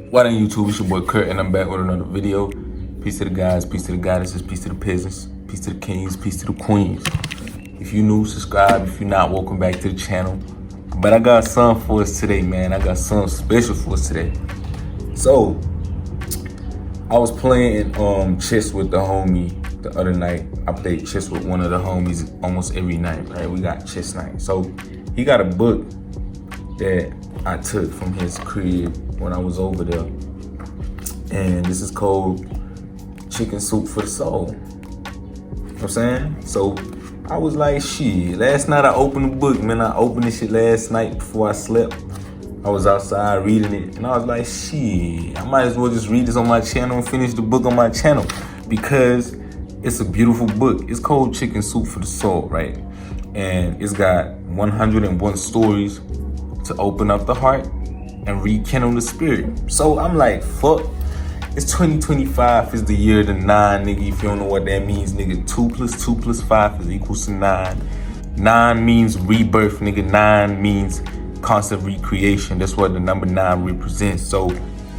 What on YouTube? It's your boy Kurt, and I'm back with another video. Peace to the guys, peace to the goddesses, peace to the peasants, peace to the kings, peace to the queens. If you new, subscribe. If you're not, welcome back to the channel. But I got something for us today, man. I got something special for us today. So, I was playing chess with the homie the other night. I played chess with one of the homies almost every night, right? We got chess night. So, he got a book that I took from his crib when I was over there. And this is called Chicken Soup for the Soul. You know what I'm saying? So I was like, shit. Last night I opened the book, man. I opened this shit last night before I slept. I was outside reading it, and I was like, shit, I might as well just read this on my channel and finish the book on my channel because it's a beautiful book. It's called Chicken Soup for the Soul, right? And it's got 101 stories to open up the heart and rekindle the spirit. So I'm like, fuck. It's 2025 is the year of the 9, nigga. If you don't know what that means, nigga, 2 plus 2 plus 5 is equals to 9. 9 means rebirth, nigga. 9 means constant recreation. That's what the number 9 represents. So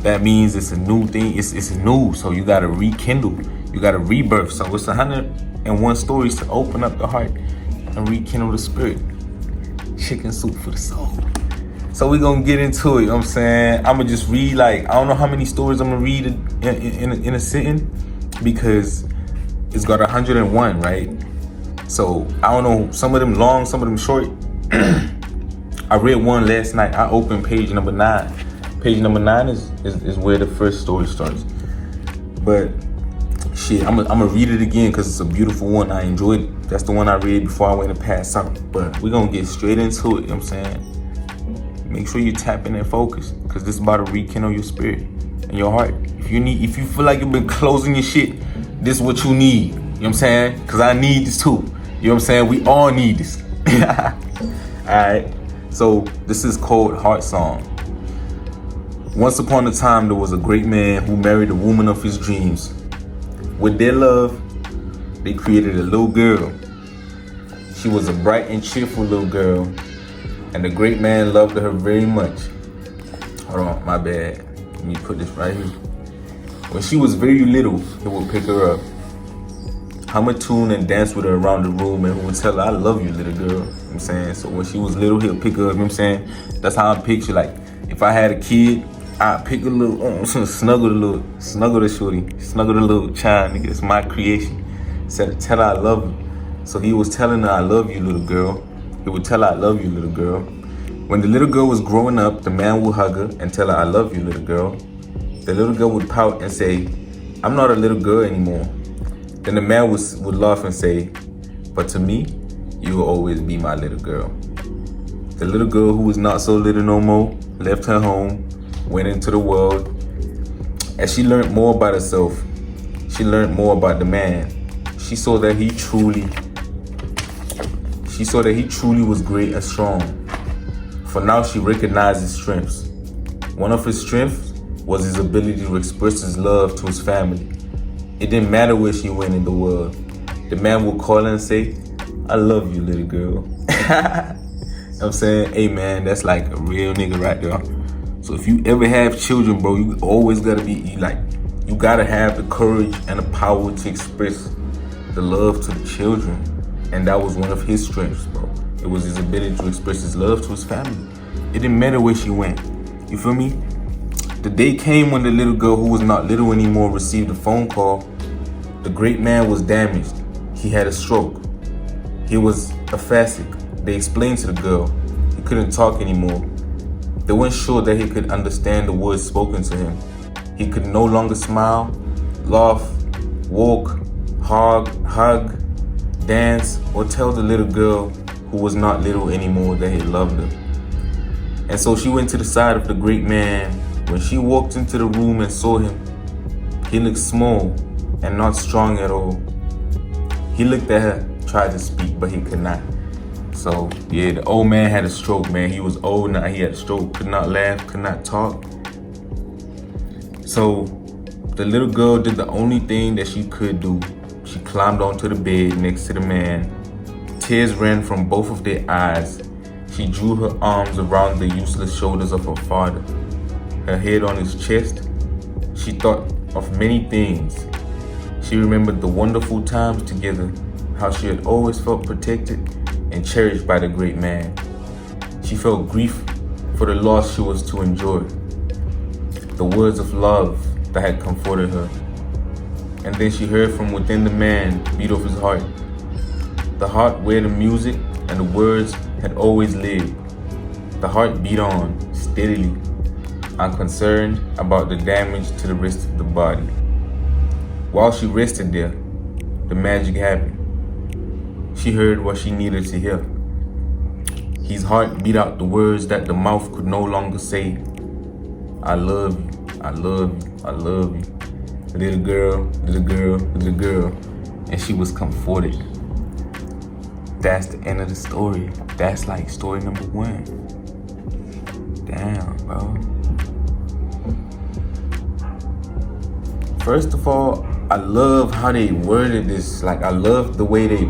that means it's a new thing. It's new. So you gotta rekindle. You gotta rebirth. So it's 101 stories to open up the heart and rekindle the spirit. Chicken soup for the soul. So we gonna get into it, you know what I'm saying? I'ma just read, like, I don't know how many stories I'm gonna read in a sitting because it's got 101, right? So I don't know, some of them long, some of them short. I read one last night. I opened page number 9. Page number 9 is where the first story starts. But shit, I'm gonna read it again because it's a beautiful one. I enjoyed it. That's the one I read before I went to pass out. But we're gonna get straight into it, you know what I'm saying? Make sure you tap in and focus, because this is about to rekindle your spirit and your heart. If you feel like you've been closing your shit, this is what you need. You know what I'm saying? Because I need this too. You know what I'm saying? We all need this. Alright. So this is called Heart Song. Once upon a time, there was a great man who married the woman of his dreams. With their love, they created a little girl. She was a bright and cheerful little girl, and the great man loved her very much. Hold on, my bad. Let me put this right here. When she was very little, he would pick her up, hum a tune and dance with her around the room, and he would tell her, I love you, little girl. You know what I'm saying? So when she was little, he'll pick her up, you know what I'm saying? That's how I picture, like, if I had a kid, I'd pick a little, snuggle the shorty, snuggle the little child, nigga. It's my creation. Said, tell her I love her. So he was telling her, I love you, little girl. He would tell her, I love you, little girl. When the little girl was growing up, the man would hug her and tell her, I love you, little girl. The little girl would pout and say, I'm not a little girl anymore. Then the man would laugh and say, but to me, you will always be my little girl. The little girl who was not so little no more left her home, went into the world. As she learned more about herself, she learned more about the man. She saw that he truly was great and strong. For now, she recognized his strengths. One of his strengths was his ability to express his love to his family. It didn't matter where she went in the world. The man would call her and say, I love you, little girl. You know what I'm saying? Hey, man, that's like a real nigga right there. So if you ever have children, bro, you always gotta be like, you gotta have the courage and the power to express the love to the children. And that was one of his strengths, bro. It was his ability to express his love to his family. It didn't matter where she went. You feel me? The day came when the little girl, who was not little anymore, received a phone call. The great man was damaged. He had a stroke. He was aphasia. They explained to the girl he couldn't talk anymore. They weren't sure that he could understand the words spoken to him. He could no longer smile, laugh, walk, hug, dance, or tell the little girl who was not little anymore that he loved her. And so she went to the side of the great man. When she walked into the room and saw him, he looked small and not strong at all. He looked at her, tried to speak, but he could not. So yeah, the old man had a stroke, man. He was old now, he had a stroke, could not laugh, could not talk. So the little girl did the only thing that she could do. She climbed onto the bed next to the man. Tears ran from both of their eyes. She drew her arms around the useless shoulders of her father. her head on his chest, she thought of many things. She remembered the wonderful times together, how she had always felt protected and cherished by the great man. She felt grief for the loss she was to endure, the words of love that had comforted her. And then she heard from within the man beat of his heart, the heart where the music and the words had always lived. The heart beat on steadily, unconcerned about the damage to the rest of the body. While she rested there, the magic happened. She heard what she needed to hear. His heart beat out the words that the mouth could no longer say. I love you, I love you, I love you. Little girl, little girl, little girl. And she was comforted. That's the end of the story. That's like story number 1. Damn, bro. First of all, I love how they worded this. Like, I love the way they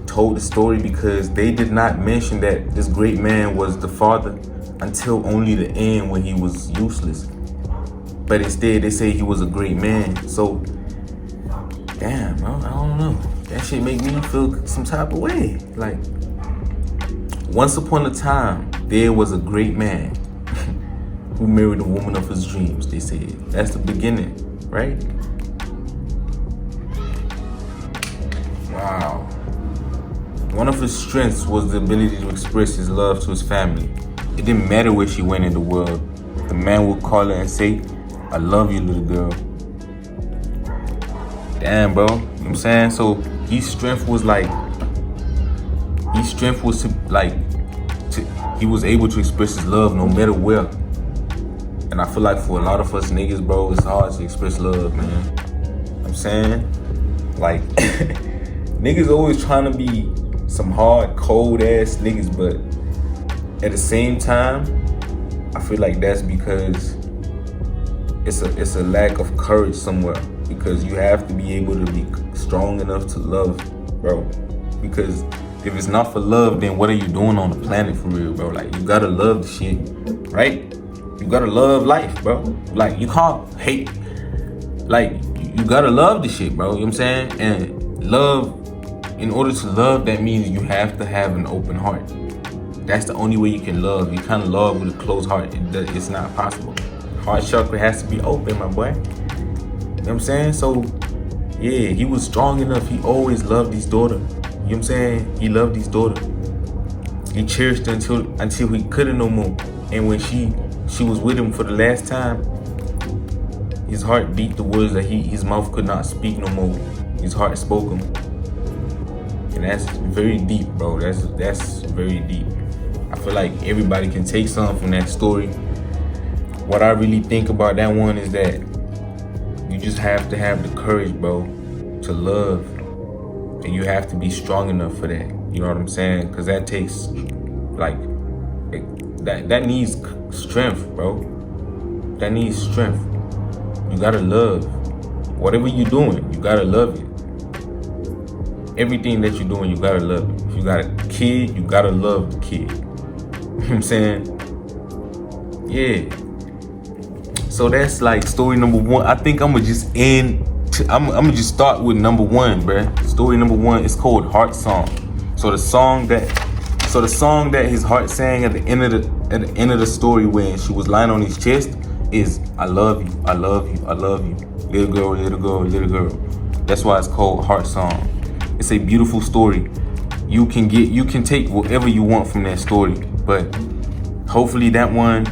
told the story, because they did not mention that this great man was the father until only the end when he was useless. But instead, they say he was a great man. So, damn, bro, I don't know. That shit make me feel some type of way. Like, once upon a time, there was a great man who married the woman of his dreams, they said. That's the beginning, right? Wow. One of his strengths was the ability to express his love to his family. It didn't matter where she went in the world. The man would call her and say, I love you, little girl. Damn, bro. You know what I'm saying? So his strength was he was able to express his love no matter where. And I feel like for a lot of us niggas, bro, it's hard to express love, man. You know what I'm saying? Like, niggas always trying to be some hard, cold ass niggas, but at the same time, I feel like that's because it's a lack of courage somewhere, because you have to be able to be strong enough to love, bro. Because if it's not for love, then what are you doing on the planet for real, bro? Like, you gotta love the shit, right? You gotta love life, bro. Like, you can't hate. Like, you gotta love the shit, bro. You know what I'm saying? And love, in order to love, that means you have to have an open heart. That's the only way you can love. You can't love with a closed heart. It's not possible. Heart chakra has to be open, my boy. You know what I'm saying? So, yeah, he was strong enough. He always loved his daughter. You know what I'm saying? He loved his daughter. He cherished her until he couldn't no more. And when she was with him for the last time, his heart beat the words that his mouth could not speak no more. His heart spoke them. And that's very deep, bro. That's very deep. I feel like everybody can take something from that story. What I really think about that one is that you just have to have the courage, bro, to love. And you have to be strong enough for that. You know what I'm saying? Because that takes, like, that needs strength, bro. That needs strength. You gotta love. Whatever you're doing, you gotta love it. Everything that you're doing, you gotta love it. If you got a kid, you gotta love the kid. You know what I'm saying? Yeah. So that's like story number 1. I think I'm gonna just I'm gonna just start with number 1, bruh. Story number 1 is called Heart Song. So the song that his heart sang at the end of the story when she was lying on his chest is I love you, I love you, I love you. Little girl, little girl, little girl. That's why it's called Heart Song. It's a beautiful story. You can take whatever you want from that story, but hopefully that one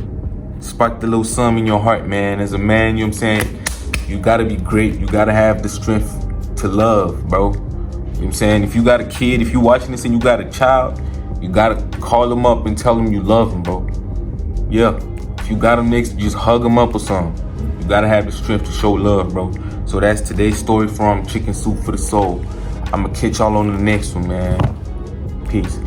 sparked a little something in your heart, man. As a man, you know what I'm saying? You gotta be great. You gotta have the strength to love, bro. You know what I'm saying? If you got a kid, if you watching this and you got a child, you gotta call them up and tell them you love them, bro. Yeah. If you got them next, just hug them up or something. You gotta have the strength to show love, bro. So that's today's story from Chicken Soup for the Soul. I'ma catch y'all on the next one, man. Peace.